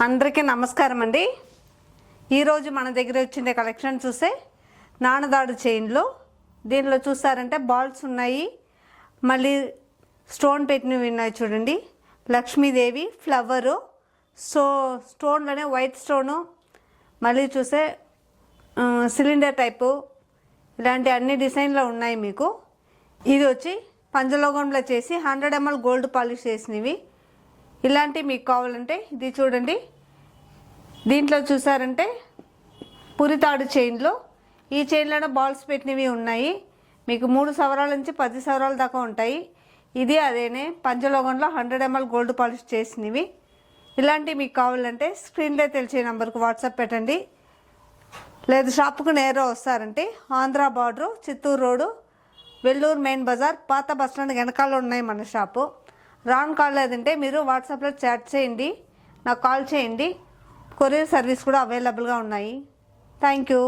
అందరికీ నమస్కారం అండి. ఈరోజు మన దగ్గర వచ్చిన కలెక్షన్ చూస్తే నానదాడు చైన్లో దీనిలో చూసారంటే బాల్స్ ఉన్నాయి, మళ్ళీ స్టోన్ పెట్టినవి ఉన్నాయి చూడండి. లక్ష్మీదేవి ఫ్లవరు, స్టోన్లోనే వైట్ స్టోను, మళ్ళీ చూస్తే సిలిండర్ టైపు, ఇలాంటి అన్ని డిజైన్లో ఉన్నాయి మీకు. ఇది వచ్చి పంచలోకంలో చేసి 100 ml గోల్డ్ పాలిష్ చేసినవి. ఇలాంటివి మీకు కావాలంటే ఇది చూడండి. దీంట్లో చూసారంటే పురితాడు చైన్లో, ఈ చైన్లోనే బాల్స్ పెట్టినవి ఉన్నాయి. మీకు 3 సవరాల నుంచి 10 సవరాల దాకా ఉంటాయి. ఇది అదేనే పంచలోకంలో 100 ml గోల్డ్ పాలిష్ చేసినవి. ఇలాంటివి మీకు కావాలంటే స్క్రీన్లో తెలిసే నెంబర్కి వాట్సాప్ పెట్టండి, లేదు షాప్కు నేరుగా వస్తారంటే Andhra border, Chittoor road, Vellore main బజార్, పాత బస్టాండ్ వెనకాల ఉన్నాయి మన షాపు. రాను కాలేదంటే మీరు వాట్సాప్లో చాట్ చేయండి, నాకు కాల్ చేయండి. కొరియర్ సర్వీస్ కూడా అవైలబుల్గా ఉన్నాయి. Thank you.